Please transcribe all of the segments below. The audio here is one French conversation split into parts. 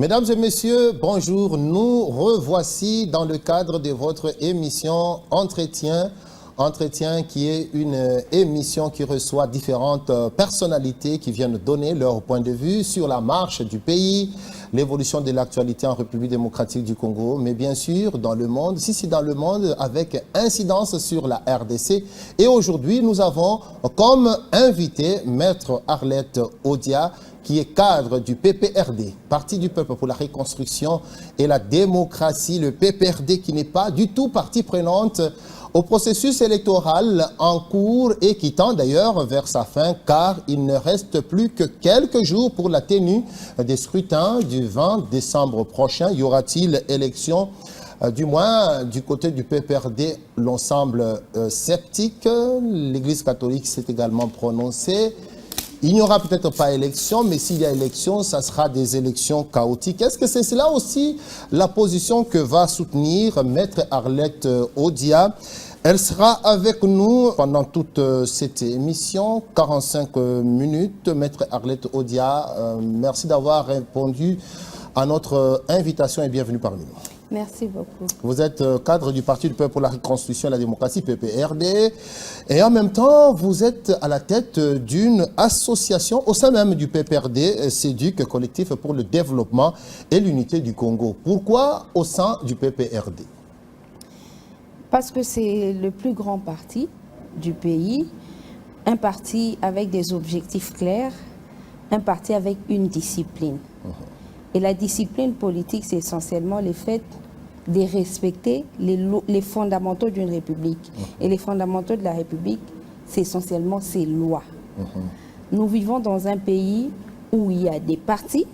Mesdames et messieurs, bonjour. Nous revoici dans le cadre de votre émission Entretien. Entretien qui est une émission qui reçoit différentes personnalités qui viennent donner leur point de vue sur la marche du pays, l'évolution de l'actualité en République démocratique du Congo, mais bien sûr dans le monde, si c'est dans le monde, avec incidence sur la RDC. Et aujourd'hui, nous avons comme invité Maître Arlette Odia, qui est cadre du PPRD, Parti du Peuple pour la Reconstruction et la Démocratie, le PPRD qui n'est pas du tout partie prenante au processus électoral en cours et qui tend d'ailleurs vers sa fin, car il ne reste plus que quelques jours pour la tenue des scrutins du 20 décembre prochain. Y aura-t-il élection? Du moins, du côté du PPRD, l'on semble sceptique. L'Église catholique s'est également prononcée. Il n'y aura peut-être pas élection, mais s'il y a élection, ça sera des élections chaotiques. Est-ce que c'est cela aussi la position que va soutenir Maître Arlette Odia? Elle sera avec nous pendant toute cette émission, 45 minutes. Maître Arlette Odia, merci d'avoir répondu à notre invitation et bienvenue parmi nous. Merci beaucoup. Vous êtes cadre du Parti du Peuple pour la Reconstruction et la Démocratie, PPRD, et en même temps, vous êtes à la tête d'une association au sein même du PPRD, CEDUC, Collectif pour le Développement et l'Unité du Congo. Pourquoi au sein du PPRD? Parce que c'est le plus grand parti du pays, un parti avec des objectifs clairs, un parti avec une discipline. Et la discipline politique, c'est essentiellement le fait de respecter les fondamentaux d'une république. Et les fondamentaux de la république, c'est essentiellement ses lois. Nous vivons dans un pays où il y a des partis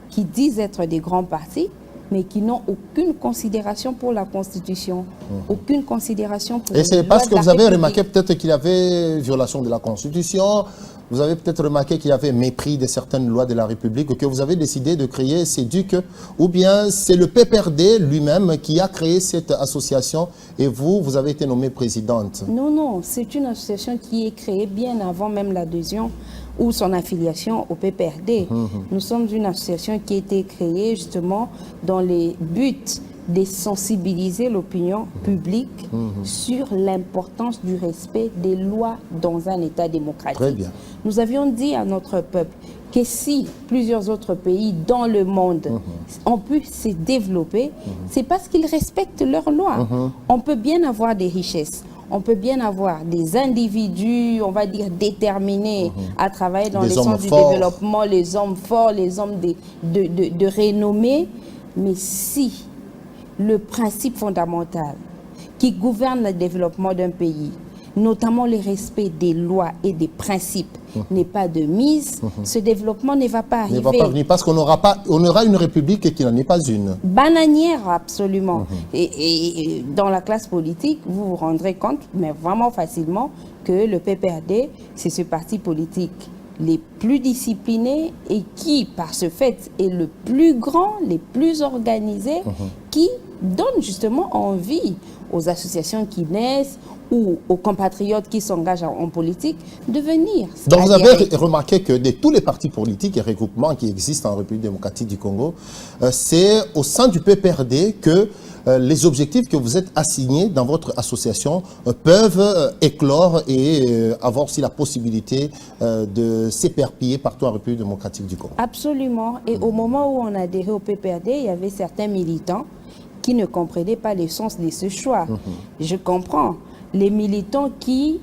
qui disent être des grands partis, mais qui n'ont aucune considération pour la Constitution, aucune considération pour Et c'est parce que vous avez remarqué peut-être qu'il y avait violation de la Constitution, vous avez peut-être remarqué qu'il y avait mépris de certaines lois de la République, que vous avez décidé de créer CEDUC, ou bien c'est le PPRD lui-même qui a créé cette association et vous avez été nommée présidente? Non, non, c'est une association qui est créée bien avant même l'adhésion ou son affiliation au PPRD. Nous sommes une association qui a été créée justement dans les buts de sensibiliser l'opinion publique sur l'importance du respect des lois dans un État démocratique. Très bien. Nous avions dit à notre peuple que si plusieurs autres pays dans le monde ont pu se développer, c'est parce qu'ils respectent leurs lois. On peut bien avoir des richesses, on peut bien avoir des individus, on va dire, déterminés à travailler dans le sens du développement, les hommes forts, les hommes de renommée, mais si le principe fondamental qui gouverne le développement d'un pays, notamment le respect des lois et des principes, n'est pas de mise, ce développement ne va pas arriver. Ne va pas venir parce qu'on aura une république qui n'en est pas une. Bananière, absolument. Et dans la classe politique, vous vous rendrez compte, mais vraiment facilement, que le PPRD, c'est ce parti politique les plus disciplinés et qui, par ce fait, est le plus grand, les plus organisés, qui donne justement envie aux associations qui naissent ou aux compatriotes qui s'engagent en politique de venir. Donc vous avez remarqué que de tous les partis politiques et regroupements qui existent en République démocratique du Congo, c'est au sein du PPRD que les objectifs que vous êtes assignés dans votre association peuvent éclore et avoir aussi la possibilité de s'éperpiller partout en République démocratique du Congo. Absolument. Et au moment où on a adhéré au PPRD, il y avait certains militants qui ne comprenaient pas le sens de ce choix. Je comprends. Les militants qui,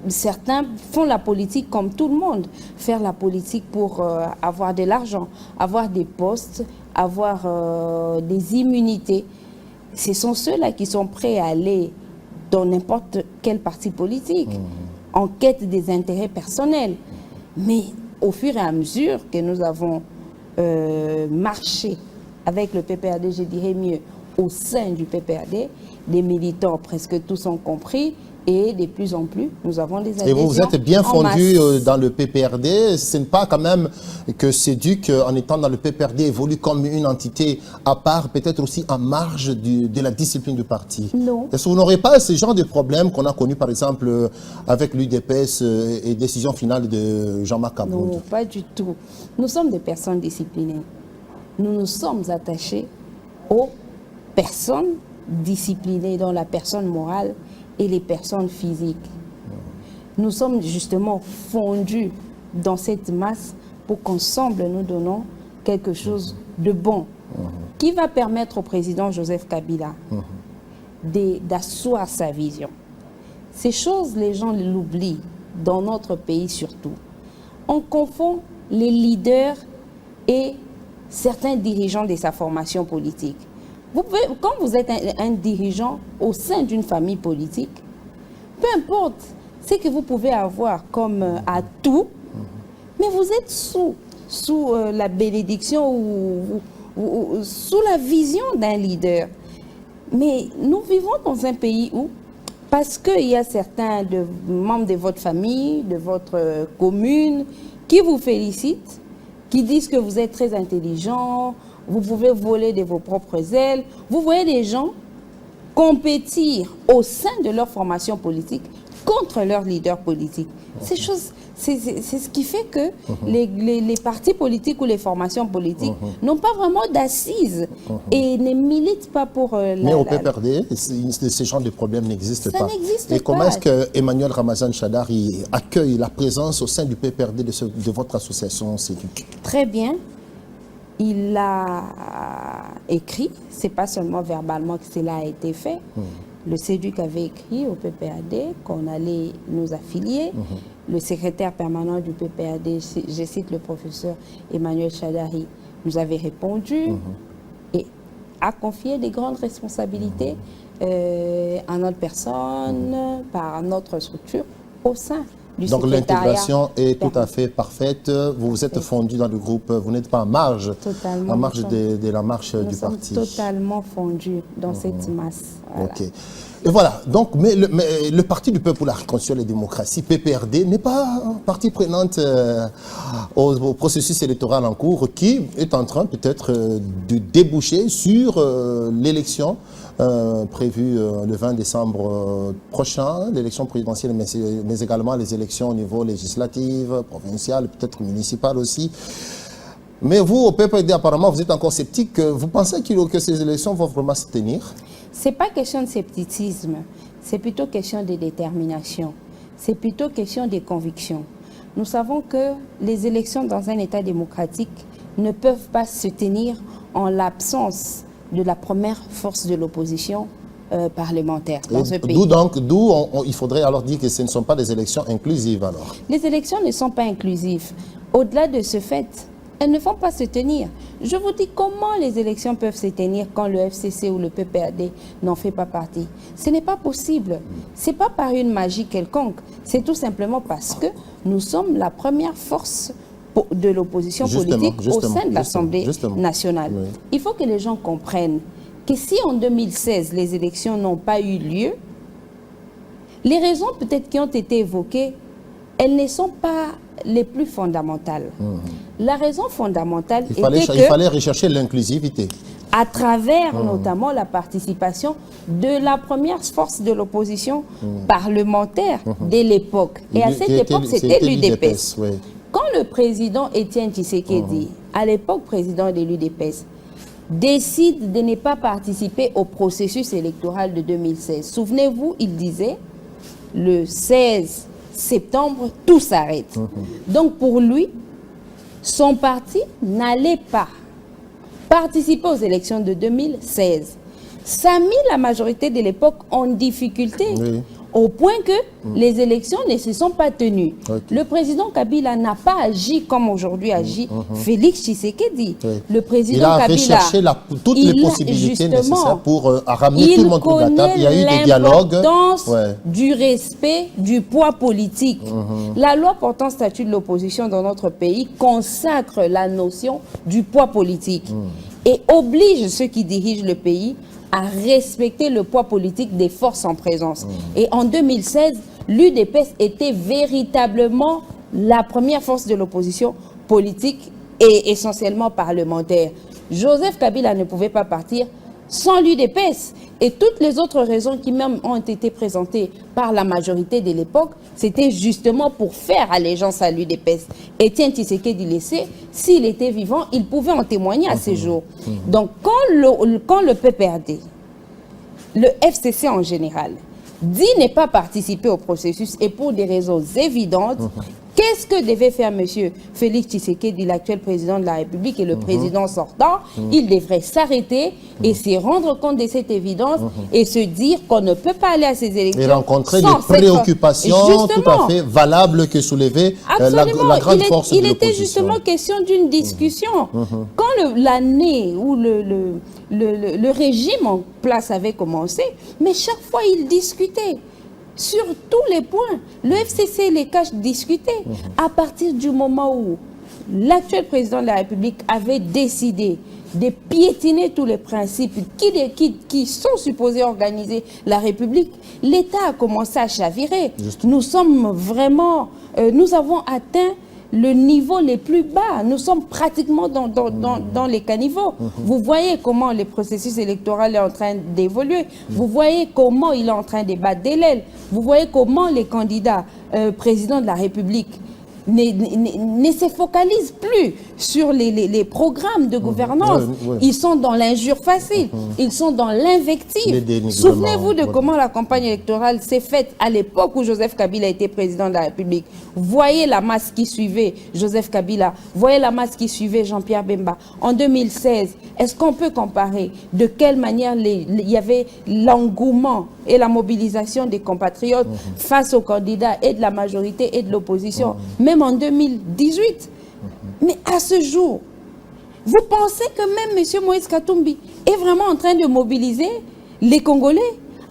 certains font la politique comme tout le monde, faire la politique pour avoir de l'argent, avoir des postes, avoir des immunités. Ce sont ceux-là qui sont prêts à aller dans n'importe quel parti politique, en quête des intérêts personnels. Mais au fur et à mesure que nous avons marché avec le PPRD, je dirais mieux, au sein du PPRD, les militants presque tous ont compris et de plus en plus, nous avons des adhésions. Et vous êtes bien fondu dans le PPRD. Ce n'est pas quand même que CEDUC, en étant dans le PPRD, évolue comme une entité à part, peut-être aussi en marge de la discipline du parti. Non. Est-ce que vous n'aurez pas ce genre de problème qu'on a connu, par exemple, avec l'UDPS et décision finale de Jean-Marc Aboud? Non, pas du tout. Nous sommes des personnes disciplinées. nous nous sommes attachés aux personnes disciplinées, dont la personne morale et les personnes physiques. Nous sommes justement fondus dans cette masse pour qu'ensemble nous donnons quelque chose de bon qui va permettre au président Joseph Kabila d'asseoir sa vision. Ces choses, les gens l'oublient, dans notre pays surtout. On confond les leaders et certains dirigeants de sa formation politique. Quand vous êtes un dirigeant au sein d'une famille politique, peu importe ce que vous pouvez avoir comme atout, mais vous êtes sous la bénédiction ou sous la vision d'un leader. Mais nous vivons dans un pays où, parce qu'il y a certains membres de votre famille, de votre commune, qui vous félicitent, qui disent que vous êtes très intelligent, vous pouvez voler de vos propres ailes. Vous voyez des gens compétir au sein de leur formation politique contre leur leader politique. Ces choses, c'est ce qui fait que les partis politiques ou les formations politiques n'ont pas vraiment d'assises et ne militent pas pour Mais au PPRD, ce genre de problème n'existe pas. N'existe et comment pas. est-ce que Emmanuel Ramazan Shadari accueille la présence au sein du PPRD de votre association CEDUC? Très bien. Il l'a écrit, c'est pas seulement verbalement que cela a été fait. Le CEDUC avait écrit au PPAD qu'on allait nous affilier. Le secrétaire permanent du PPAD, je cite le professeur Emmanuel Shadari, nous avait répondu et a confié des grandes responsabilités à notre personne, par notre structure, au sein du Donc secrétariat. l'intégration est tout à fait parfaite. Vous vous êtes fondu dans le groupe, vous n'êtes pas en marge, Totalement. en marge de la marche du Nous sommes parti. totalement fondus dans cette masse. Voilà. Ok. Et voilà, donc, mais le Parti du Peuple pour la Réconciliation et la Démocratie, PPRD, n'est pas partie prenante au processus électoral en cours qui est en train peut-être de déboucher sur l'élection prévue le 20 décembre prochain, l'élection présidentielle, mais également les élections au niveau législatif, provincial, peut-être municipal aussi. Mais vous, au PPRD, apparemment, vous êtes encore sceptique. Vous pensez que ces élections vont vraiment se tenir? Ce n'est pas question de scepticisme, c'est plutôt question de détermination, c'est plutôt question de conviction. Nous savons que les élections dans un État démocratique ne peuvent pas se tenir en l'absence de la première force de l'opposition parlementaire dans ce pays. D'où il faudrait alors dire que ce ne sont pas des élections inclusives alors. Les élections ne sont pas inclusives. Au-delà de ce fait, elles ne vont pas se tenir. Je vous dis comment les élections peuvent se tenir quand le FCC ou le PPAD n'en fait pas partie. Ce n'est pas possible. Ce n'est pas par une magie quelconque. C'est tout simplement parce que nous sommes la première force de l'opposition politique au sein de l'Assemblée nationale. Oui. Il faut que les gens comprennent que si en 2016 les élections n'ont pas eu lieu, les raisons peut-être qui ont été évoquées, elles ne sont pas les plus fondamentales. La raison fondamentale il fallait rechercher l'inclusivité. À travers notamment la participation de la première force de l'opposition parlementaire de l'époque. Et à cette époque, c'était l'UDPS. Oui. Quand le président Étienne Tshisekedi, à l'époque président de l'UDPS, décide de ne pas participer au processus électoral de 2016, souvenez-vous, il disait, le 16 septembre, tout s'arrête. Donc pour lui, son parti n'allait pas participer aux élections de 2016. Ça a mis la majorité de l'époque en difficulté, au point que les élections ne se sont pas tenues. Le président Kabila n'a pas agi comme aujourd'hui agit Félix Tshisekedi. Le président Kabila, recherché toutes les possibilités nécessaires pour ramener tout le monde pour la table. Il y a eu des dialogues. Du respect du poids politique. La loi portant statut de l'opposition dans notre pays consacre la notion du poids politique et oblige ceux qui dirigent le pays à respecter le poids politique des forces en présence. Et en 2016, l'UDPS était véritablement la première force de l'opposition politique et essentiellement parlementaire. Joseph Kabila ne pouvait pas partir sans l'UDPS. Et toutes les autres raisons qui même ont été présentées par la majorité de l'époque, c'était justement pour faire allégeance à l'UDPS. Étienne Tshisekedi Laissé, s'il était vivant, il pouvait en témoigner à ces jours. Donc quand le PPRD, le FCC en général, dit ne pas participer au processus et pour des raisons évidentes, qu'est-ce que devait faire M. Félix Tshisekedi, l'actuel président de la République et le président sortant? Il devrait s'arrêter et se rendre compte de cette évidence et se dire qu'on ne peut pas aller à ces élections. Et rencontrer des préoccupations tout à fait valables que soulevait la grande force de l'opposition. Il était justement question d'une discussion. Quand l'année où le régime en place avait commencé, mais chaque fois il discutait. Sur tous les points, le FCC et les CACH discutaient. À partir du moment où l'actuel président de la République avait décidé de piétiner tous les principes qui sont supposés organiser la République, l'État a commencé à chavirer. Nous sommes vraiment, nous avons atteint le niveau les plus bas. Nous sommes pratiquement dans les caniveaux. Vous voyez comment le processus électoral est en train d'évoluer. Vous voyez comment il est en train de battre des l'aile. Vous voyez comment les candidats présidents de la République ne se focalisent plus sur les programmes de gouvernance. Ils sont dans l'injure facile. Ils sont dans l'invective. Souvenez-vous de comment la campagne électorale s'est faite à l'époque où Joseph Kabila était président de la République. Voyez la masse qui suivait Joseph Kabila. Voyez la masse qui suivait Jean-Pierre Bemba. En 2016, est-ce qu'on peut comparer de quelle manière il y avait l'engouement et la mobilisation des compatriotes face aux candidats et de la majorité et de l'opposition, même en 2018. Mais à ce jour, vous pensez que même M. Moïse Katumbi est vraiment en train de mobiliser les Congolais?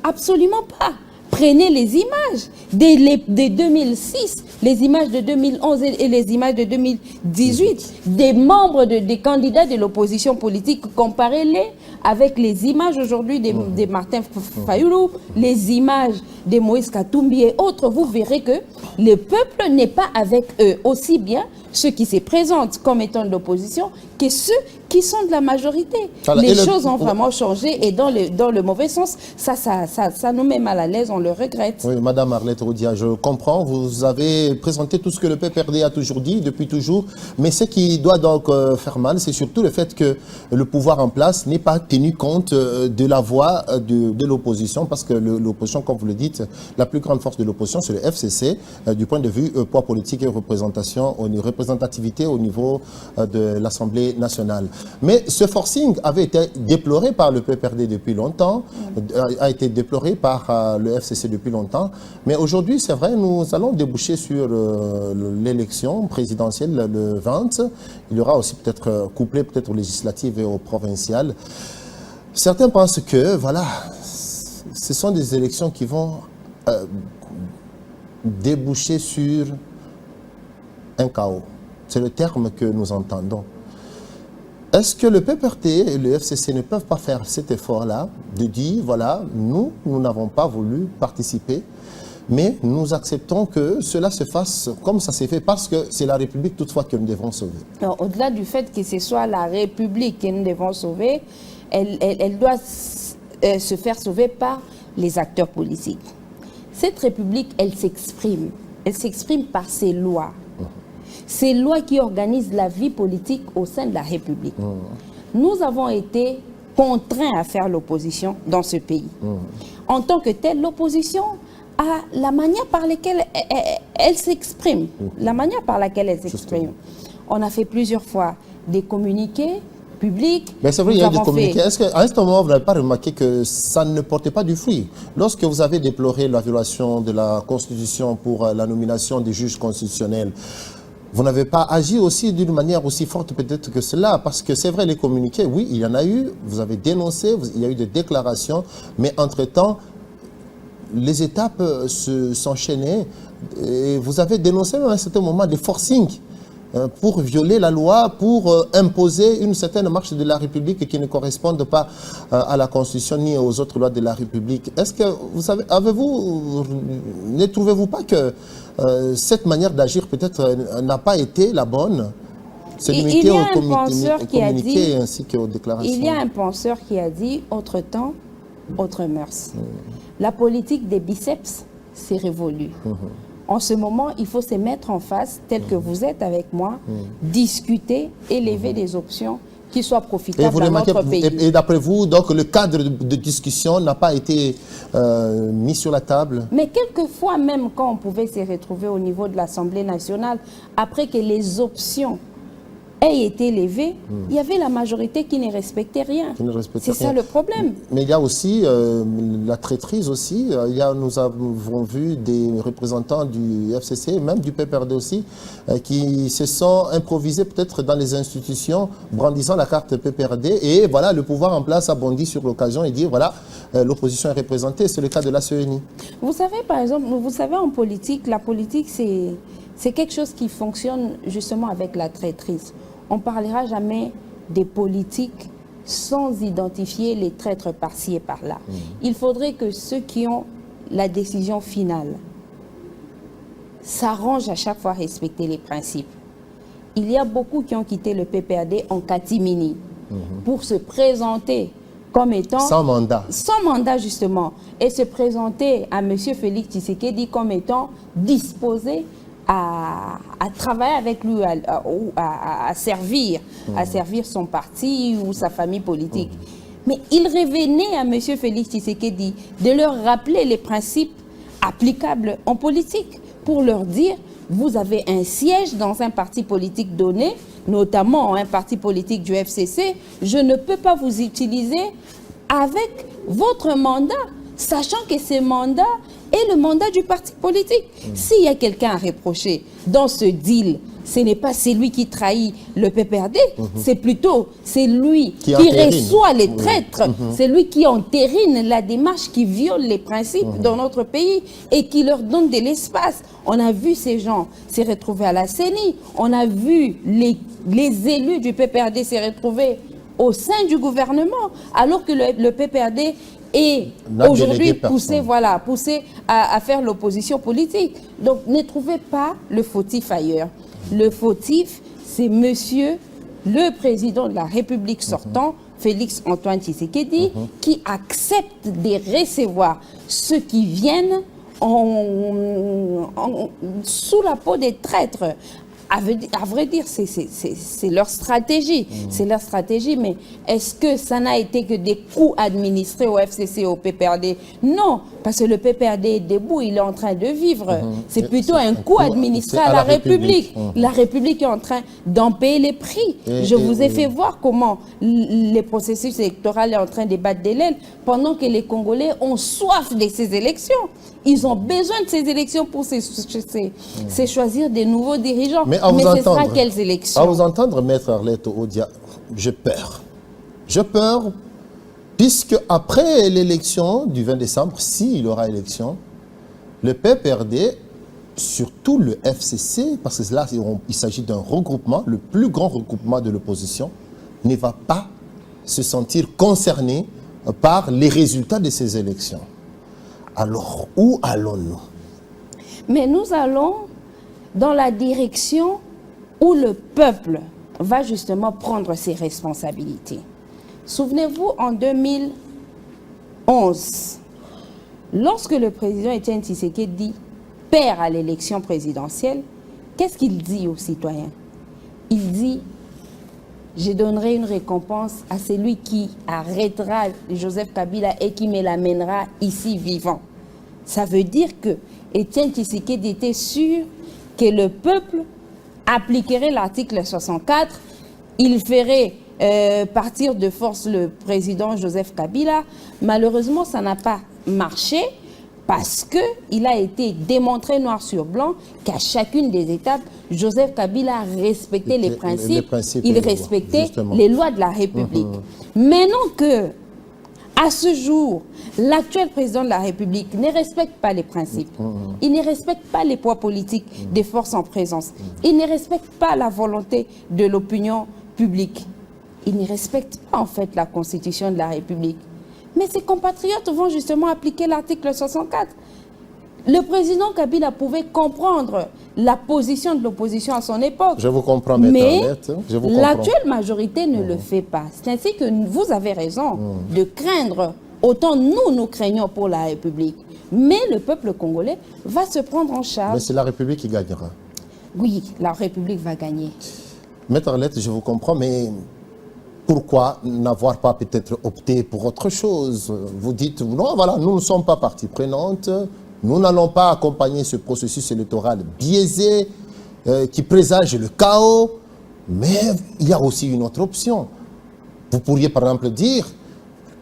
Absolument pas. Prenez les images de 2006, les images de 2011 et les images de 2018, des membres, des candidats de l'opposition politique, comparez-les avec les images aujourd'hui de Martin Fayoulou, les images de Moïse Katumbi et autres. Vous verrez que le peuple n'est pas avec eux, aussi bien ceux qui se présentent comme étant de l'opposition que ceux qui sont de la majorité. Alors, les choses ont vraiment changé et dans le mauvais sens, ça nous met mal à l'aise, on le regrette. Oui, Madame Arlette Roudia, je comprends, vous avez présenté tout ce que le PPRD a toujours dit, depuis toujours, mais ce qui doit donc faire mal, c'est surtout le fait que le pouvoir en place n'ait pas tenu compte de la voix de l'opposition, parce que l'opposition, comme vous le dites, la plus grande force de l'opposition, c'est le FCC, du point de vue poids politique et représentativité au niveau de l'Assemblée nationale. Mais ce forcing avait été déploré par le PPRD depuis longtemps, a été déploré par le FCC depuis longtemps. Mais aujourd'hui, c'est vrai, nous allons déboucher sur l'élection présidentielle le 20. Il y aura aussi peut-être couplé peut-être aux législatives et aux provinciales. Certains pensent que, voilà, ce sont des élections qui vont déboucher sur un chaos. C'est le terme que nous entendons. Est-ce que le PPRD et le FCC ne peuvent pas faire cet effort-là de dire, voilà, nous n'avons pas voulu participer, mais nous acceptons que cela se fasse comme ça s'est fait parce que c'est la République toutefois que nous devons sauver. Au-delà du fait que ce soit la République que nous devons sauver, elle doit se faire sauver par les acteurs politiques. Cette République, elle s'exprime par ses lois. Ces lois qui organisent la vie politique au sein de la République. Nous avons été contraints à faire l'opposition dans ce pays. En tant que telle, l'opposition a la manière par laquelle elle s'exprime. La manière par laquelle elle s'exprime. On a fait plusieurs fois des communiqués publics. Mais c'est vrai, il y a des communiqués. Est-ce qu'à ce moment, vous n'avez pas remarqué que ça ne portait pas du fruit? Lorsque vous avez déploré la violation de la Constitution pour la nomination des juges constitutionnels, vous n'avez pas agi aussi d'une manière aussi forte peut-être que cela, parce que c'est vrai, les communiqués, oui, il y en a eu, vous avez dénoncé, il y a eu des déclarations, mais entre-temps, les étapes s'enchaînaient et vous avez dénoncé à un certain moment des forcings pour violer la loi, pour imposer une certaine marche de la République qui ne correspondent pas à la Constitution ni aux autres lois de la République. Est-ce que vous savez, ne trouvez-vous pas que cette manière d'agir peut-être n'a pas été la bonne? C'est limité aux communiqués ainsi qu'aux déclarations. Il y a un penseur qui a dit, entre-temps, autres mœurs. La politique des biceps, c'est révolu. En ce moment, il faut se mettre en face, tel que vous êtes avec moi, discuter, élever des options qui soient profitables à notre pays. Et d'après vous, donc, le cadre de discussion n'a pas été mis sur la table? Mais quelquefois, même quand on pouvait se retrouver au niveau de l'Assemblée nationale, après que les options aient été levées, il y avait la majorité qui ne respectait rien. C'est ça le problème. Mais il y a aussi la traîtrise aussi. Nous avons vu des représentants du FCC, même du PPRD aussi, qui se sont improvisés peut-être dans les institutions, brandissant la carte PPRD. Et voilà, le pouvoir en place a bondi sur l'occasion et dit, voilà, l'opposition est représentée. C'est le cas de la CENI. Vous savez, par exemple, vous savez, en politique, la politique, c'est quelque chose qui fonctionne justement avec la traîtrise. On ne parlera jamais des politiques sans identifier les traîtres par-ci et par-là. Il faudrait que ceux qui ont la décision finale s'arrangent à chaque fois à respecter les principes. Il y a beaucoup qui ont quitté le PPRD en catimini pour se présenter comme étant... Sans mandat. Sans mandat, justement. Et se présenter à M. Félix Tshisekedi comme étant disposé à travailler avec lui, à servir son parti ou sa famille politique. Mais il revenait à M. Félix Tshisekedi de leur rappeler les principes applicables en politique pour leur dire, vous avez un siège dans un parti politique donné, notamment un parti politique du FCC, je ne peux pas vous utiliser avec votre mandat, sachant que ce mandat est le mandat du parti politique. S'il y a quelqu'un à reprocher dans ce deal, ce n'est pas celui qui trahit le PPRD, c'est plutôt celui qui reçoit les traîtres, c'est lui qui entérine la démarche qui viole les principes dans notre pays et qui leur donne de l'espace. On a vu ces gens se retrouver à la CENI, on a vu les élus du PPRD se retrouver au sein du gouvernement, alors que le PPRD est aujourd'hui poussé à faire l'opposition politique. Donc ne trouvez pas le fautif ailleurs. Le fautif, c'est monsieur le président de la République sortant, Félix Antoine Tshisekedi, qui accepte de recevoir ceux qui viennent sous la peau des traîtres. À vrai dire, c'est leur stratégie. C'est leur stratégie, mais est-ce que ça n'a été que des coups administrés au FCC et au PPRD? Non, parce que le PPRD est debout, il est en train de vivre. C'est plutôt un coup administré à la République. La République est en train d'en payer les prix. Je vous ai fait voir comment le processus électoral est en train de battre des l'aile pendant que les Congolais ont soif de ces élections. Ils ont besoin de ces élections pour se choisir des nouveaux dirigeants. Mais ce sera quelles élections? À vous entendre, Maître Arlette Odia, je peur. Je peur, puisque après l'élection du 20 décembre, s'il y aura élection, le PPRD, surtout le FCC, parce que là, il s'agit d'un regroupement, le plus grand regroupement de l'opposition, ne va pas se sentir concerné par les résultats de ces élections. Alors, où allons-nous? Mais nous allons dans la direction où le peuple va justement prendre ses responsabilités. Souvenez-vous, en 2011, lorsque le président Étienne Tshisekedi perd à l'élection présidentielle, qu'est-ce qu'il dit aux citoyens? Il dit: je donnerai une récompense à celui qui arrêtera Joseph Kabila et qui me l'amènera ici vivant. Ça veut dire que Étienne Tshisekedi était sûr que le peuple appliquerait l'article 64, il ferait partir de force le président Joseph Kabila. Malheureusement, ça n'a pas marché parce qu'il a été démontré noir sur blanc qu'à chacune des étapes, Joseph Kabila respectait les principes, il respectait les lois de la République. Maintenant que, à ce jour, l'actuel président de la République ne respecte pas les principes, il ne respecte pas les poids politiques des forces en présence, il ne respecte pas la volonté de l'opinion publique, il ne respecte pas en fait la Constitution de la République. Mais ses compatriotes vont justement appliquer l'article 64. Le président Kabila pouvait comprendre la position de l'opposition à son époque. Je vous comprends, mais l'actuelle majorité ne le fait pas. C'est ainsi que vous avez raison de craindre autant nous craignons pour la République. Mais le peuple congolais va se prendre en charge. Mais c'est la République qui gagnera. Oui, la République va gagner. Maître Arlette, je vous comprends, mais pourquoi n'avoir pas peut-être opté pour autre chose? Vous dites, non, voilà, nous ne sommes pas partie prenante, nous n'allons pas accompagner ce processus électoral biaisé qui présage le chaos, mais il y a aussi une autre option. Vous pourriez par exemple dire,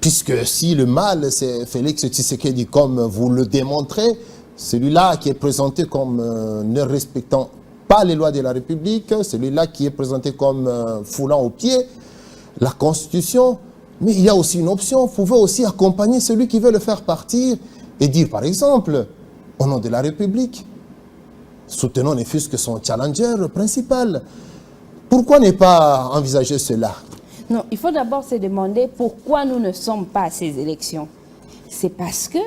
puisque si le mal c'est Félix Tshisekedi comme vous le démontrez, celui-là qui est présenté comme ne respectant pas les lois de la République, celui-là qui est présenté comme foulant aux pieds la Constitution, mais il y a aussi une option, vous pouvez aussi accompagner celui qui veut le faire partir et dire par exemple, au nom de la République, soutenons ne fût-ce que son challenger principal. Pourquoi ne pas envisager cela? Non, il faut d'abord se demander pourquoi nous ne sommes pas à ces élections. C'est parce que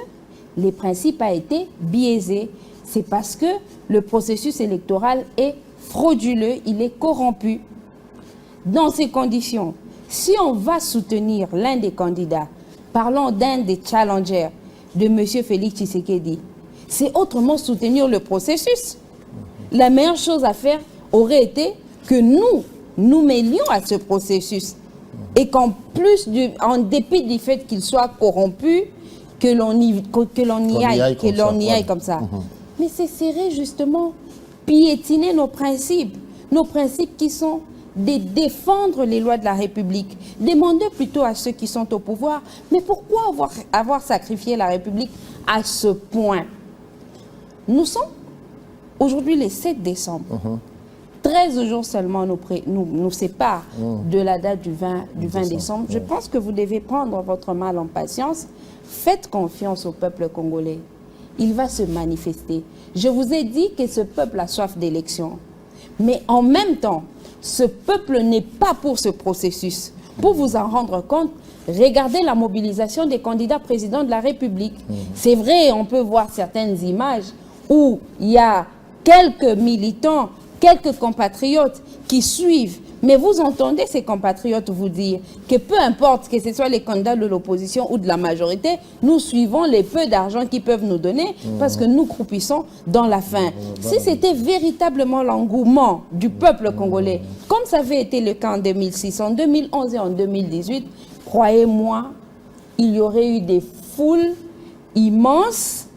les principes ont été biaisés. C'est parce que le processus électoral est frauduleux, il est corrompu. Dans ces conditions, si on va soutenir l'un des candidats, parlons d'un des challengers de M. Félix Tshisekedi, c'est autrement soutenir le processus. La meilleure chose à faire aurait été que nous mêlions à ce processus. Et qu'en plus, en dépit du fait qu'il soit corrompu, que l'on y aille comme ça. Mais ce serait justement piétiner nos principes qui sont de défendre les lois de la République. Demandez plutôt à ceux qui sont au pouvoir, mais pourquoi avoir sacrifié la République à ce point? Nous sommes aujourd'hui le 7 décembre. 13 jours seulement nous séparent de la date du 20 décembre. Je pense que vous devez prendre votre mal en patience. Faites confiance au peuple congolais. Il va se manifester. Je vous ai dit que ce peuple a soif d'élection. Mais en même temps, ce peuple n'est pas pour ce processus. Pour vous en rendre compte, regardez la mobilisation des candidats présidents de la République. C'est vrai, on peut voir certaines images où il y a quelques militants, quelques compatriotes qui suivent. Mais vous entendez ces compatriotes vous dire que peu importe que ce soit les candidats de l'opposition ou de la majorité, nous suivons les peu d'argent qu'ils peuvent nous donner parce que nous croupissons dans la faim. Si c'était véritablement l'engouement du peuple congolais, comme ça avait été le cas en 2006, en 2011 et en 2018, croyez-moi, il y aurait eu des foules immenses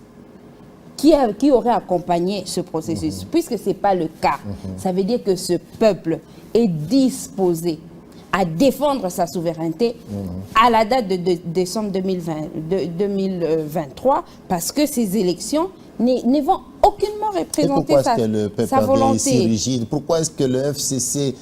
qui aurait accompagné ce processus. Puisque ce n'est pas le cas, ça veut dire que ce peuple est disposé à défendre sa souveraineté à la date de décembre 2023, parce que ces élections ne vont aucunement représenter sa volonté. Pourquoi est-ce que le PPRD est si rigide? Pourquoi est-ce que le FCC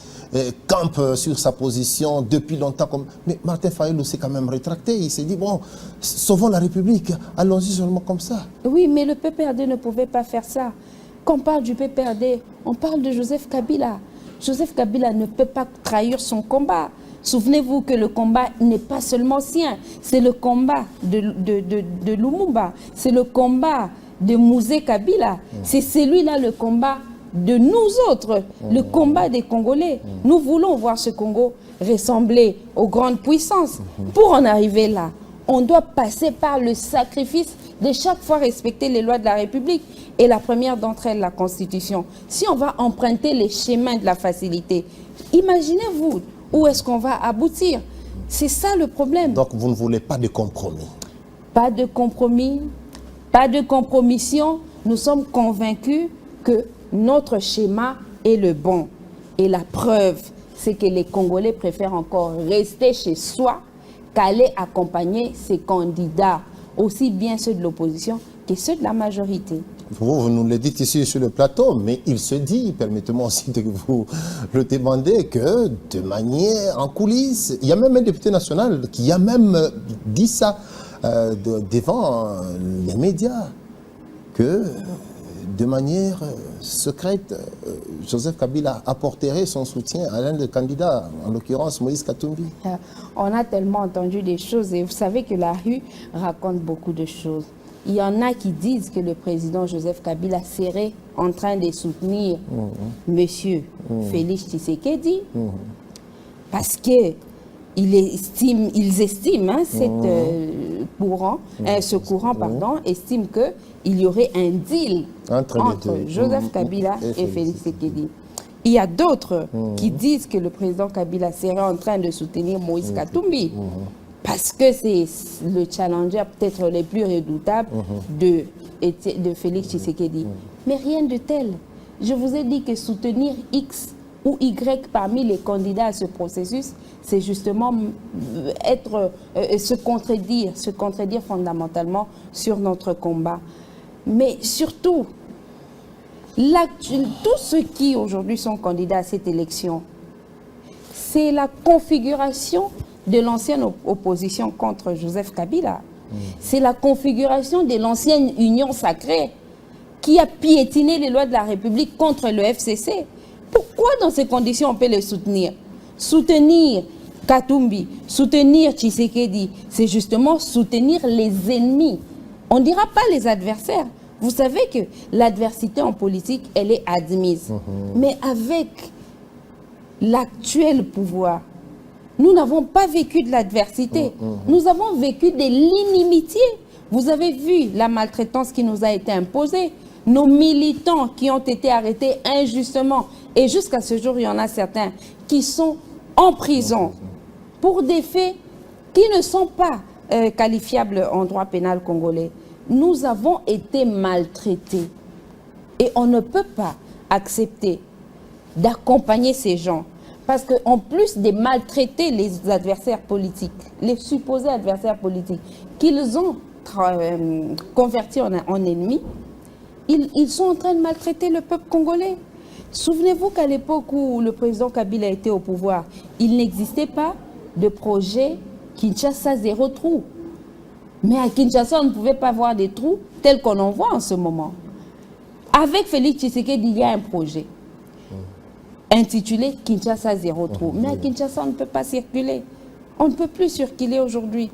campe sur sa position depuis longtemps? Mais Martin Fayulu s'est quand même rétracté. Il s'est dit, bon, sauvons la République, allons-y seulement comme ça. Oui, mais le PPRD ne pouvait pas faire ça. Quand on parle du PPRD, on parle de Joseph Kabila. Joseph Kabila ne peut pas trahir son combat. Souvenez-vous que le combat n'est pas seulement sien, c'est le combat de Lumumba, c'est le combat de Mouzé Kabila, c'est celui-là le combat de nous autres, le combat des Congolais. Nous voulons voir ce Congo ressembler aux grandes puissances. Pour en arriver là, on doit passer par le sacrifice de chaque fois respecter les lois de la République. Et la première d'entre elles, la Constitution. Si on va emprunter les chemins de la facilité, imaginez-vous où est-ce qu'on va aboutir. C'est ça le problème. Donc vous ne voulez pas de compromis? Pas de compromis, pas de compromission. Nous sommes convaincus que notre schéma est le bon. Et la preuve, c'est que les Congolais préfèrent encore rester chez soi qu'aller accompagner ces candidats, aussi bien ceux de l'opposition que ceux de la majorité. Vous nous le dites ici sur le plateau, mais il se dit, permettez-moi aussi de vous le demander, que de manière en coulisses, il y a même un député national qui a même dit ça devant les médias, que de manière secrète, Joseph Kabila apporterait son soutien à l'un des candidats, en l'occurrence Moïse Katumbi. On a tellement entendu des choses et vous savez que la rue raconte beaucoup de choses. Il y en a qui disent que le président Joseph Kabila serait en train de soutenir Monsieur Félix Tshisekedi parce que ils estiment, ce courant, estime qu'il y aurait un deal entre Joseph Kabila et Félix Tshisekedi. Il y a d'autres qui disent que le président Kabila serait en train de soutenir Moïse Katumbi parce que c'est le challenger peut-être le plus redoutable de Félix Tshisekedi. Mais rien de tel. Je vous ai dit que soutenir X ou Y parmi les candidats à ce processus, c'est justement se contredire fondamentalement sur notre combat. Mais surtout, tous ceux qui aujourd'hui sont candidats à cette élection, c'est la configuration de l'ancienne opposition contre Joseph Kabila. C'est la configuration de l'ancienne union sacrée qui a piétiné les lois de la République contre le FCC. Pourquoi dans ces conditions on peut les soutenir? Soutenir Katumbi, soutenir Tshisekedi, c'est justement soutenir les ennemis. On ne dira pas les adversaires. Vous savez que l'adversité en politique, elle est admise. Mais avec l'actuel pouvoir, nous n'avons pas vécu de l'adversité. Nous avons vécu de l'inimitié. Vous avez vu la maltraitance qui nous a été imposée. Nos militants qui ont été arrêtés injustement. Et jusqu'à ce jour, il y en a certains qui sont en prison pour des faits qui ne sont pas qualifiables en droit pénal congolais. Nous avons été maltraités. Et on ne peut pas accepter d'accompagner ces gens. Parce qu'en plus de maltraiter les adversaires politiques, les supposés adversaires politiques, qu'ils ont convertis en ennemis, ils sont en train de maltraiter le peuple congolais. Souvenez-vous qu'à l'époque où le président Kabila était au pouvoir, il n'existait pas de projet Kinshasa zéro trou. Mais à Kinshasa, on ne pouvait pas voir des trous tels qu'on en voit en ce moment. Avec Félix Tshisekedi, il y a un projet intitulé Kinshasa zéro trou. Mais à Kinshasa, on ne peut pas circuler. On ne peut plus circuler aujourd'hui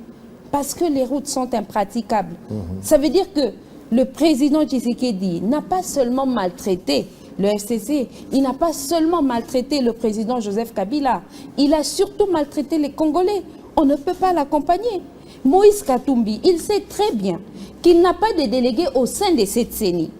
parce que les routes sont impraticables. Ça veut dire que le président Tshisekedi n'a pas seulement maltraité le FCC, il n'a pas seulement maltraité le président Joseph Kabila, il a surtout maltraité les Congolais. On ne peut pas l'accompagner. Moïse Katumbi, il sait très bien qu'il n'a pas de délégué au sein de cette CENI.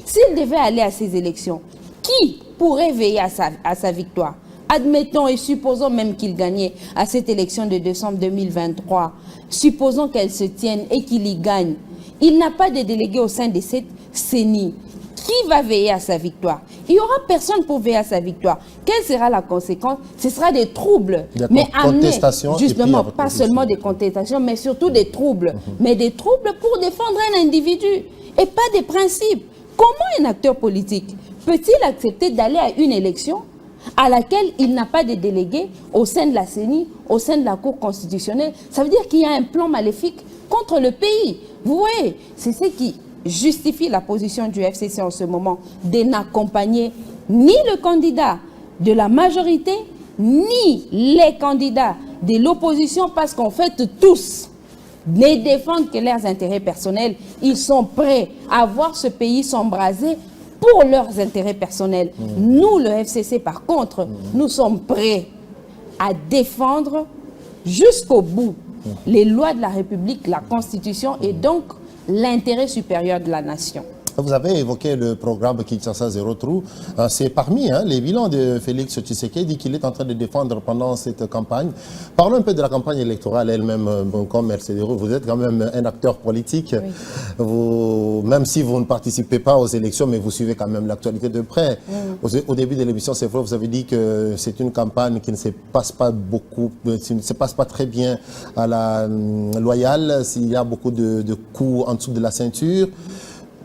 S'il devait aller à ces élections, qui pourrait veiller à sa victoire? Admettons et supposons même qu'il gagnait à cette élection de décembre 2023. Supposons qu'elle se tienne et qu'il y gagne. Il n'a pas de délégué au sein de cette CENI. Qui va veiller à sa victoire? Il n'y aura personne pour veiller à sa victoire. Quelle sera la conséquence? Ce sera des troubles. Mais amener, justement, pas seulement des contestations, mais surtout des troubles. Mais des troubles pour défendre un individu et pas des principes. Comment un acteur politique peut-il accepter d'aller à une élection à laquelle il n'a pas de délégué au sein de la CENI, au sein de la Cour constitutionnelle? Ça veut dire qu'il y a un plan maléfique contre le pays. Vous voyez, c'est ce qui justifie la position du FCC en ce moment de n'accompagner ni le candidat de la majorité, ni les candidats de l'opposition, parce qu'en fait, tous ne défendent que leurs intérêts personnels. Ils sont prêts à voir ce pays s'embraser pour leurs intérêts personnels. Nous, le FCC, par contre, nous sommes prêts à défendre jusqu'au bout les lois de la République, la Constitution et donc l'intérêt supérieur de la nation. Vous avez évoqué le programme Kinshasa Zéro Trou. C'est parmi les bilans de Félix Tshisekedi qu'il est en train de défendre pendant cette campagne. Parlons un peu de la campagne électorale elle-même. Comme elle se déroule, vous êtes quand même un acteur politique. Oui. Vous, même si vous ne participez pas aux élections, mais vous suivez quand même l'actualité de près. Oui. Au début de l'émission, c'est vrai, vous avez dit que c'est une campagne qui ne se passe pas beaucoup, qui ne se passe pas très bien à la loyale, s'il y a beaucoup de coups en dessous de la ceinture.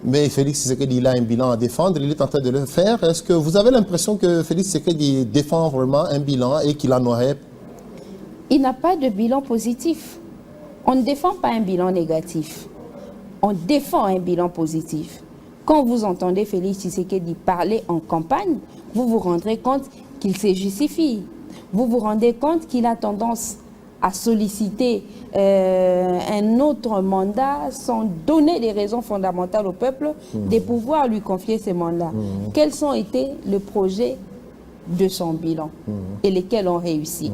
Mais Félix Tshisekedi, il a un bilan à défendre, il est en train de le faire. Est-ce que vous avez l'impression que Félix Tshisekedi défend vraiment un bilan et qu'il en aurait? Il n'a pas de bilan positif. On ne défend pas un bilan négatif. On défend un bilan positif. Quand vous entendez Félix Tshisekedi parler en campagne, vous vous rendrez compte qu'il se justifie. Vous vous rendez compte qu'il a tendance à solliciter un autre mandat sans donner des raisons fondamentales au peuple de pouvoir lui confier ces mandats. Quels ont été les projets de son bilan et lesquels ont réussi?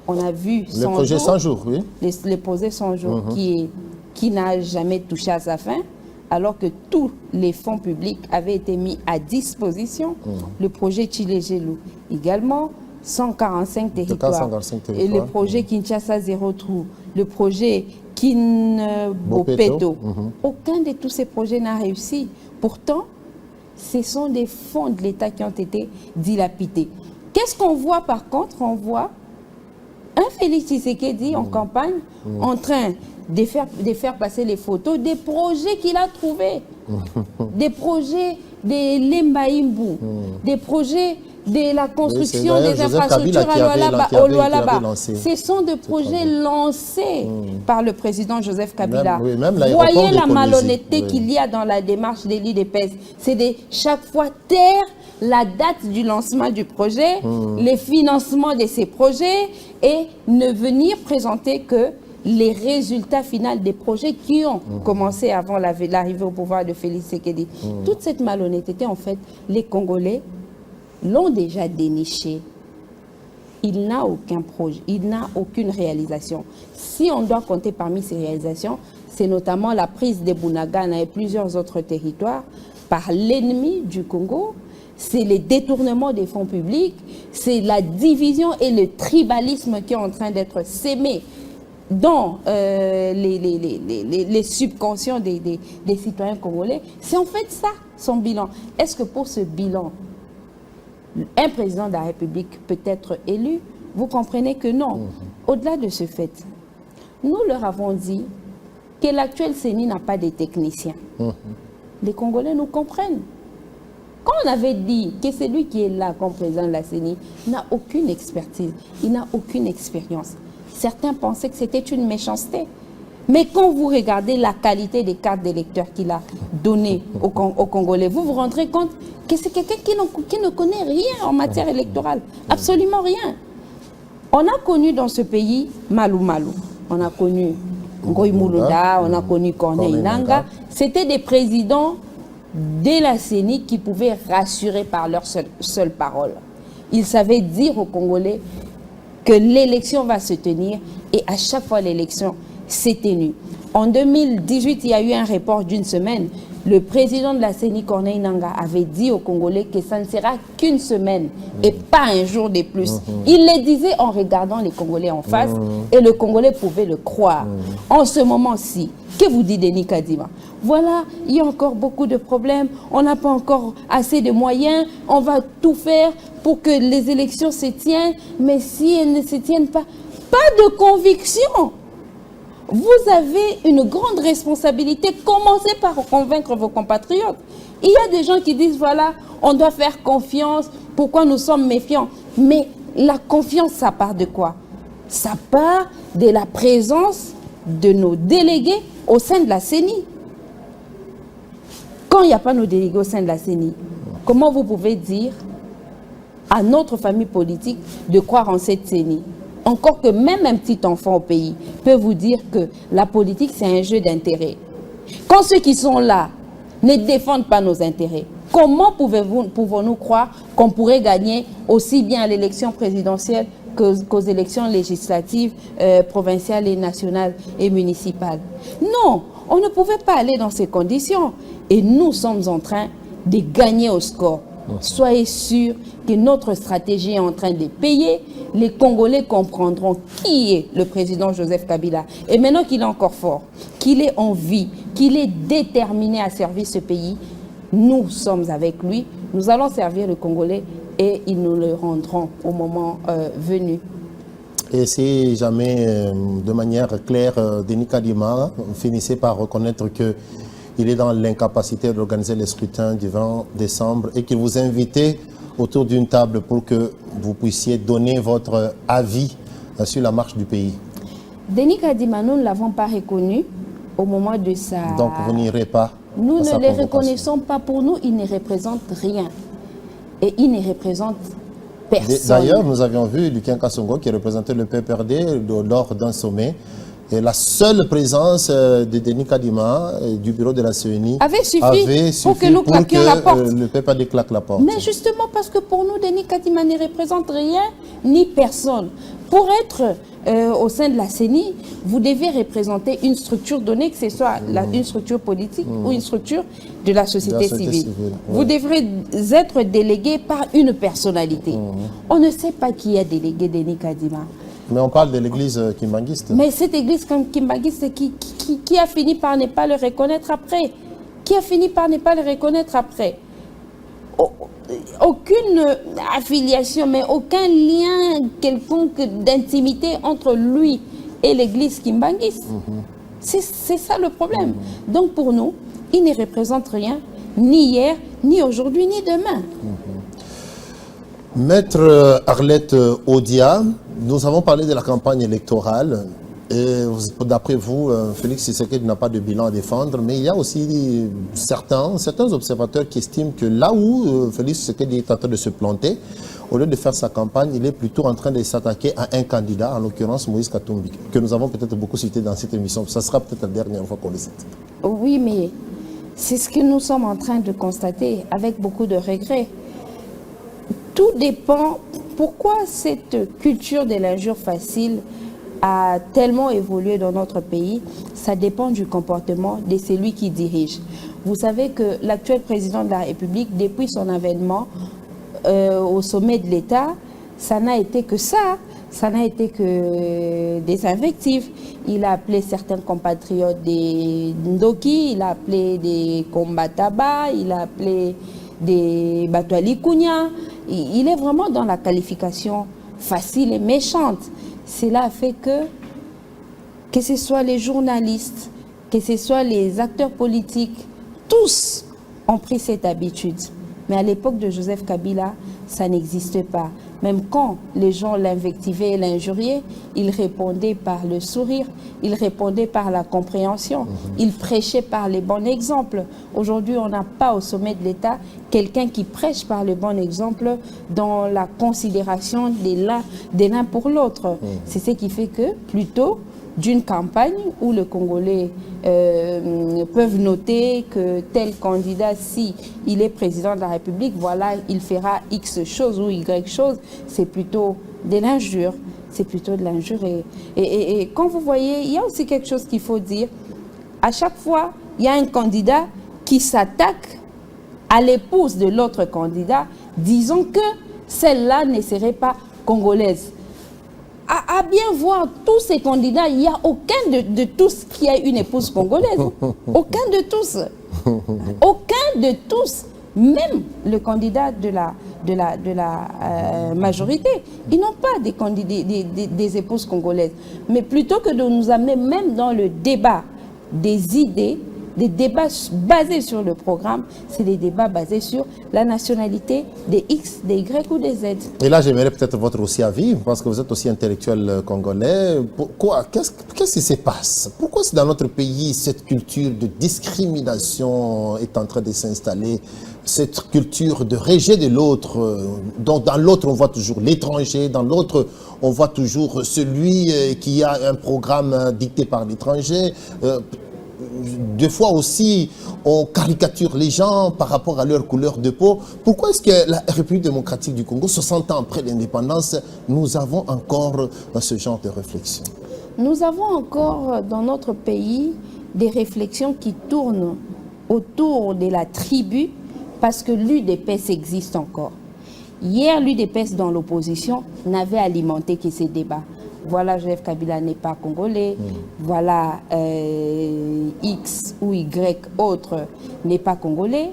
On a vu le projet 100 jours, oui. Les projets 100 jours qui n'a jamais touché à sa fin, alors que tous les fonds publics avaient été mis à disposition. Le projet Tchilé-Gelou également, 145 territoires. Et le projet Kinshasa Zéro Trou, le projet Kin-Bopeto. Aucun de tous ces projets n'a réussi. Pourtant, ce sont des fonds de l'État qui ont été dilapidés. Qu'est-ce qu'on voit par contre? On voit un Félix Tshisekedi en campagne en train de faire passer les photos des projets qu'il a trouvés. Des projets de l'Embaïmbou, des projets de la construction des infrastructures à Lualaba. Ce sont des projets lancés par le président Joseph Kabila. Voyez la malhonnêteté qu'il y a dans la démarche de l'IDPS. C'est de chaque fois taire la date du lancement du projet, les financements de ces projets et ne venir présenter que les résultats finaux des projets qui ont commencé avant l'arrivée au pouvoir de Félix Tshisekedi. Toute cette malhonnêteté, en fait, les Congolais l'ont déjà déniché. Il n'a aucun projet, il n'a aucune réalisation. Si on doit compter parmi ces réalisations, c'est notamment la prise de Bunagana et plusieurs autres territoires par l'ennemi du Congo, c'est les détournements des fonds publics, c'est la division et le tribalisme qui est en train d'être sémé dans les subconscients des citoyens congolais. C'est en fait ça, son bilan. Est-ce que pour ce bilan, un président de la République peut être élu? Vous comprenez que non. Au-delà de ce fait, nous leur avons dit que l'actuel CENI n'a pas de techniciens. Les Congolais nous comprennent. Quand on avait dit que celui qui est là comme président de la CENI n'a aucune expertise, il n'a aucune expérience, certains pensaient que c'était une méchanceté. Mais quand vous regardez la qualité des cartes d'électeurs qu'il a données aux Congolais, vous vous rendrez compte que c'est quelqu'un qui ne connaît rien en matière électorale. Absolument rien. On a connu dans ce pays Malou Malou. On a connu Ngoï Moulouda, on a connu Corneille Nangaa. C'était des présidents de la CENI qui pouvaient rassurer par leur seule parole. Ils savaient dire aux Congolais que l'élection va se tenir et à chaque fois l'élection s'est tenue. En 2018, il y a eu un report d'une semaine. Le président de la CENI, Corneille Nangaa, avait dit aux Congolais que ça ne sera qu'une semaine et pas un jour de plus. Il le disait en regardant les Congolais en face et le Congolais pouvait le croire. En ce moment-ci, que vous dit Denis Kadima? Voilà, il y a encore beaucoup de problèmes, on n'a pas encore assez de moyens, on va tout faire pour que les élections se tiennent, mais si elles ne se tiennent pas, pas de conviction. Vous avez une grande responsabilité. Commencez par convaincre vos compatriotes. Il y a des gens qui disent, voilà, on doit faire confiance, pourquoi nous sommes méfiants? Mais la confiance, ça part de quoi? Ça part de la présence de nos délégués au sein de la CENI. Quand il n'y a pas nos délégués au sein de la CENI, comment vous pouvez dire à notre famille politique de croire en cette CENI? Encore que même un petit enfant au pays peut vous dire que la politique, c'est un jeu d'intérêts. Quand ceux qui sont là ne défendent pas nos intérêts, comment pouvons-nous croire qu'on pourrait gagner aussi bien à l'élection présidentielle qu'aux élections législatives, provinciales et nationales et municipales? Non, on ne pouvait pas aller dans ces conditions. Et nous sommes en train de gagner au score. Soyez sûrs que notre stratégie est en train de payer. Les Congolais comprendront qui est le président Joseph Kabila. Et maintenant qu'il est encore fort, qu'il est en vie, qu'il est déterminé à servir ce pays, nous sommes avec lui. Nous allons servir le Congolais et ils nous le rendront au moment venu. Et si jamais, de manière claire, Denis Kadima finissait par reconnaître qu'il est dans l'incapacité d'organiser les scrutins du 20 décembre et qu'il vous invitait autour d'une table pour que vous puissiez donner votre avis sur la marche du pays. Denis Kadima, nous ne l'avons pas reconnu au moment de sa... Donc vous n'irez pas? Nous ne les reconnaissons pas. Pour nous, il ne représente rien. Et il ne représente personne. D'ailleurs, nous avions vu Lucien Kassongo qui représentait le PPRD lors d'un sommet. Et la seule présence de Denis Kadima du bureau de la CENI avait suffi pour que nous claquions la porte. Le PPRD claque la porte. Mais justement parce que pour nous, Denis Kadima ne représente rien ni personne. Pour être au sein de la CENI, vous devez représenter une structure donnée, que ce soit une structure politique ou une structure de la société civile. Vous devrez être délégué par une personnalité. On ne sait pas qui est délégué Denis Kadima. Mais on parle de l'église kimbanguiste. Mais cette église kimbanguiste qui a fini par ne pas le reconnaître après. Qui a fini par ne pas le reconnaître après. Aucune affiliation, mais aucun lien quelconque d'intimité entre lui et l'église kimbanguiste. C'est ça le problème. Donc pour nous, il ne représente rien, ni hier, ni aujourd'hui, ni demain. Maître Arlette Odia, nous avons parlé de la campagne électorale. Et d'après vous, Félix Tshisekedi n'a pas de bilan à défendre, mais il y a aussi certains observateurs qui estiment que là où Félix Tshisekedi est en train de se planter, au lieu de faire sa campagne, il est plutôt en train de s'attaquer à un candidat, en l'occurrence Moïse Katumbi, que nous avons peut-être beaucoup cité dans cette émission. Ça sera peut-être la dernière fois qu'on le cite. Oui, mais c'est ce que nous sommes en train de constater avec beaucoup de regrets. Tout dépend. Pourquoi cette culture de l'injure facile a tellement évolué dans notre pays? Ça dépend du comportement de celui qui dirige. Vous savez que l'actuel président de la République, depuis son avènement au sommet de l'État, ça n'a été que ça. Ça n'a été que des invectives. Il a appelé certains compatriotes des Ndoki, il a appelé des Kombataba, il a appelé des Batouali Kounia. Il est vraiment dans la qualification facile et méchante. Cela a fait que ce soit les journalistes, que ce soit les acteurs politiques, tous ont pris cette habitude. Mais à l'époque de Joseph Kabila, ça n'existait pas. Même quand les gens l'invectivaient et l'injuriaient, il répondait par le sourire, il répondait par la compréhension, il prêchait par les bons exemples. Aujourd'hui, on n'a pas au sommet de l'État quelqu'un qui prêche par le bon exemple dans la considération des l'un pour l'autre. C'est ce qui fait que, plutôt, d'une campagne où les Congolais peuvent noter que tel candidat, si il est président de la République, voilà, il fera X chose ou Y chose, c'est plutôt de l'injure. C'est plutôt de l'injure. Et quand vous voyez, il y a aussi quelque chose qu'il faut dire. À chaque fois, il y a un candidat qui s'attaque à l'épouse de l'autre candidat, disant que celle-là ne serait pas congolaise. À bien voir tous ces candidats, il n'y a aucun de tous qui a une épouse congolaise. Aucun de tous. Aucun de tous. Même le candidat de la majorité, ils n'ont pas des épouses congolaises. Mais plutôt que de nous amener même dans le débat des idées, des débats basés sur le programme, c'est des débats basés sur la nationalité des X, des Y ou des Z. Et là, j'aimerais peut-être votre aussi avis, parce que vous êtes aussi intellectuel congolais. Qu'est-ce qui se passe? Pourquoi dans notre pays, cette culture de discrimination est en train de s'installer? Cette culture de rejet de l'autre, dont dans l'autre on voit toujours l'étranger, dans l'autre on voit toujours celui qui a un programme dicté par l'étranger. Des fois aussi, on caricature les gens par rapport à leur couleur de peau. Pourquoi est-ce que la République démocratique du Congo, 60 ans après l'indépendance, nous avons encore ce genre de réflexion? Nous avons encore dans notre pays des réflexions qui tournent autour de la tribu parce que l'UDPS existe encore. Hier, l'UDPS dans l'opposition n'avait alimenté que ces débats. Voilà, Joseph Kabila n'est pas congolais, voilà, X ou Y autre n'est pas congolais.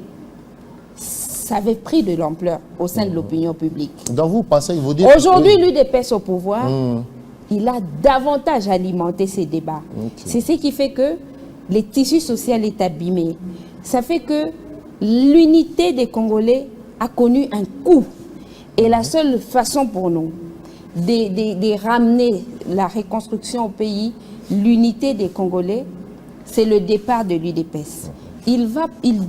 Ça avait pris de l'ampleur au sein de l'opinion publique. Donc vous pensez, vous dites... Aujourd'hui, l'UDPS au pouvoir, il a davantage alimenté ces débats. C'est ce qui fait que le tissu social est abîmé. Ça fait que l'unité des Congolais a connu un coup. Et la seule façon pour nous de ramener la reconstruction au pays, l'unité des Congolais, c'est le départ de l'UDPS. Il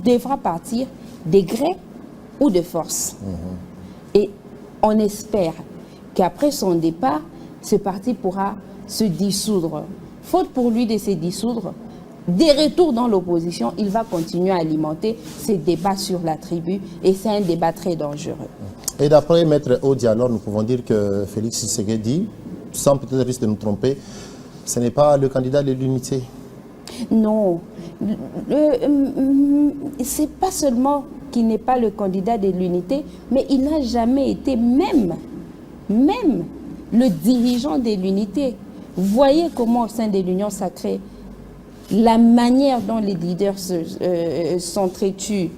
devra partir des gré ou de force. Et on espère qu'après son départ, ce parti pourra se dissoudre. Faute pour lui de se dissoudre, des retours dans l'opposition, il va continuer à alimenter ces débats sur la tribu et c'est un débat très dangereux. Et d'après Maître Odia, alors nous pouvons dire que Félix Tshisekedi sans peut-être risque de nous tromper, ce n'est pas le candidat de l'unité? Non. C'est pas seulement qu'il n'est pas le candidat de l'unité, mais il n'a jamais été même le dirigeant de l'unité. Voyez comment au sein de l'Union sacrée, la manière dont les leaders s'entretuent,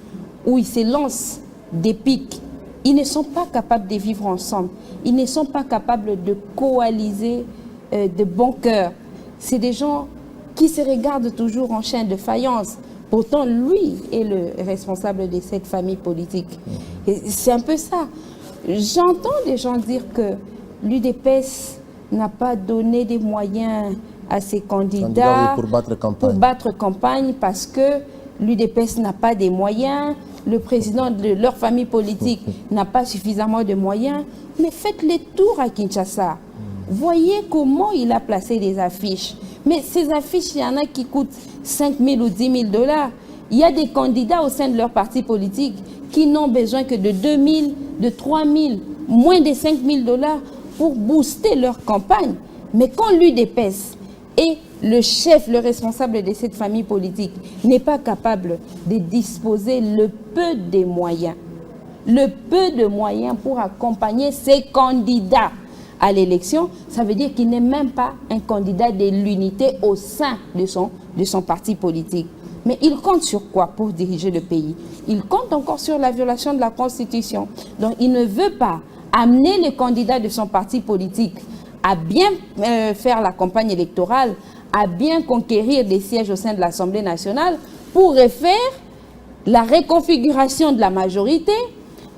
où ils se lancent des pics, ils ne sont pas capables de vivre ensemble. Ils ne sont pas capables de coaliser de bon cœur. C'est des gens qui se regardent toujours en chaîne de faïence. Pourtant, lui est le responsable de cette famille politique. C'est un peu ça. J'entends des gens dire que l'UDPS n'a pas donné des moyens à ses candidats oui, pour battre campagne parce que l'UDPS n'a pas des moyens, le président de leur famille politique n'a pas suffisamment de moyens. Mais faites les tours à Kinshasa. Voyez comment il a placé des affiches. Mais ces affiches, il y en a qui coûtent 5 000 ou 10 000 $. Il y a des candidats au sein de leur parti politique qui n'ont besoin que de 2 000, de 3 000, moins de 5 000 $ pour booster leur campagne. Mais quand l'UDPS et le chef, le responsable de cette famille politique n'est pas capable de disposer le peu de moyens pour accompagner ses candidats à l'élection, ça veut dire qu'il n'est même pas un candidat de l'unité au sein de son parti politique. Mais il compte sur quoi pour diriger le pays? Il compte encore sur la violation de la Constitution. Donc il ne veut pas amener les candidats de son parti politique à bien faire la campagne électorale, à bien conquérir des sièges au sein de l'Assemblée nationale pour refaire la reconfiguration de la majorité,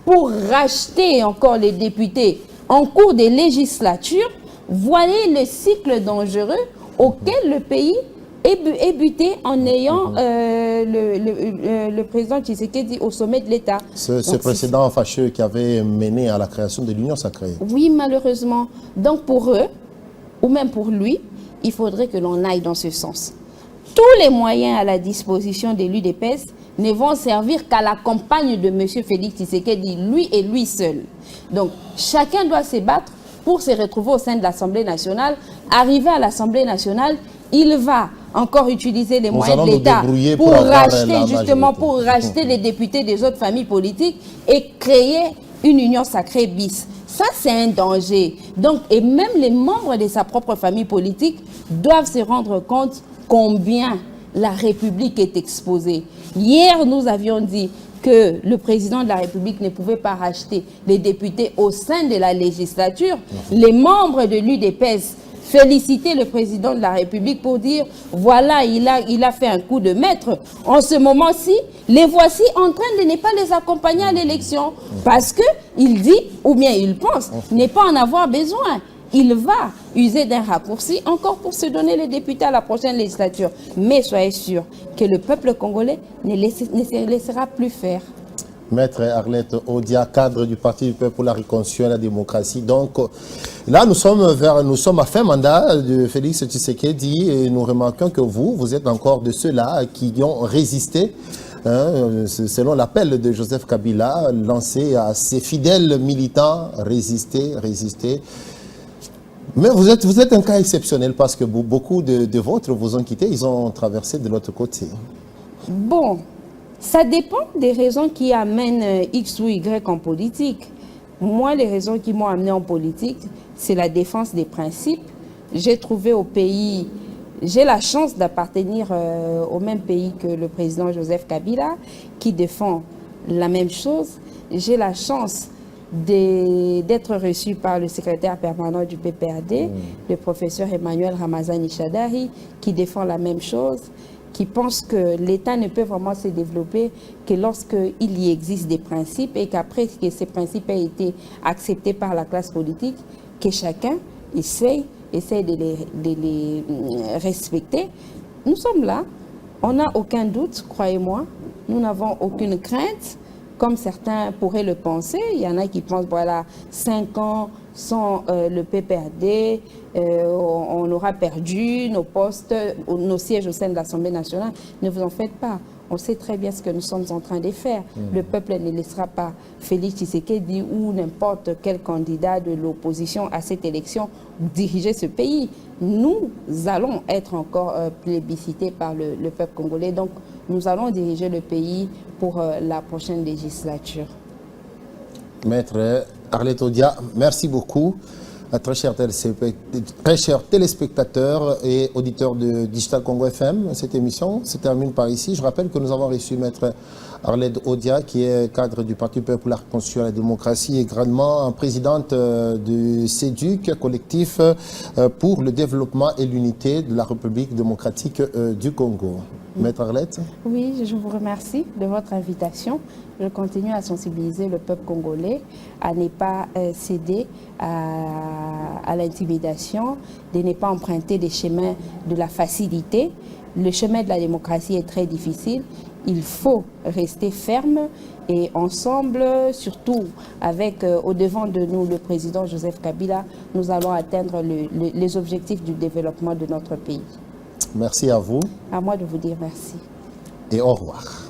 pour racheter encore les députés en cours des législatures. Voyez le cycle dangereux auquel le pays est buté en ayant le président Tshisekedi au sommet de l'État. Ce précédent fâcheux qui avait mené à la création de l'Union sacrée. Oui, malheureusement. Donc pour eux, ou même pour lui, il faudrait que l'on aille dans ce sens. Tous les moyens à la disposition de l'UDPS ne vont servir qu'à la campagne de M. Félix Tshisekedi, lui et lui seul. Donc, chacun doit se battre pour se retrouver au sein de l'Assemblée nationale. Arrivé à l'Assemblée nationale, il va encore utiliser les moyens de l'État pour racheter, justement, pour racheter les députés des autres familles politiques et créer une union sacrée bis. Ça, c'est un danger. Donc, et même les membres de sa propre famille politique doivent se rendre compte combien la République est exposée. Hier, nous avions dit que le président de la République ne pouvait pas racheter les députés au sein de la législature. Les membres de l'UDPS félicitaient le président de la République pour dire voilà, il a fait un coup de maître. En ce moment-ci, les voici en train de ne pas les accompagner à l'élection parce qu'il dit, ou bien il pense, n'est pas en avoir besoin. Il va user d'un raccourci encore pour se donner les députés à la prochaine législature. Mais soyez sûr que le peuple congolais ne se laissera plus faire. Maître Arlette Odia, cadre du Parti du Peuple pour la Réconciliation et la Démocratie. Donc là, nous sommes à fin mandat de Félix Tshisekedi et nous remarquons que vous êtes encore de ceux-là qui ont résisté, selon l'appel de Joseph Kabila, lancé à ses fidèles militants, résister. Mais vous êtes un cas exceptionnel parce que beaucoup de vôtres vous ont quitté, ils ont traversé de l'autre côté. Bon, ça dépend des raisons qui amènent X ou Y en politique. Moi, les raisons qui m'ont amené en politique, c'est la défense des principes. J'ai trouvé au pays, j'ai la chance d'appartenir au même pays que le président Joseph Kabila, qui défend la même chose. J'ai la chance d'être reçu par le secrétaire permanent du PPAD, le professeur Emmanuel Ramazani Chadari, qui défend la même chose, qui pense que l'État ne peut vraiment se développer que lorsqu'il y existe des principes et qu'après que ces principes aient été acceptés par la classe politique, que chacun essaye de les respecter. Nous sommes là, on n'a aucun doute, croyez-moi, nous n'avons aucune crainte. Comme certains pourraient le penser, il y en a qui pensent, voilà, 5 ans sans le PPAD, on aura perdu nos postes, nos sièges au sein de l'Assemblée nationale. Ne vous en faites pas. On sait très bien ce que nous sommes en train de faire. Le peuple ne laissera pas Félix Tshisekedi ou n'importe quel candidat de l'opposition à cette élection diriger ce pays. Nous allons être encore plébiscités par le peuple congolais. Donc, nous allons diriger le pays pour la prochaine législature. Maître Arlette Odia, merci beaucoup. Très chers téléspectateurs et auditeurs de Digital Congo FM, cette émission se termine par ici. Je rappelle que nous avons reçu Maître Arlette Odia, qui est cadre du Parti populaire constitué à la démocratie, également présidente du CEDUC, collectif pour le développement et l'unité de la République démocratique du Congo. Maître Arlette? Oui, je vous remercie de votre invitation. Je continue à sensibiliser le peuple congolais à ne pas céder à l'intimidation, de ne pas emprunter des chemins de la facilité. Le chemin de la démocratie est très difficile. Il faut rester ferme et ensemble, surtout avec au devant de nous le président Joseph Kabila, nous allons atteindre les objectifs du développement de notre pays. Merci à vous. À moi de vous dire merci. Et au revoir.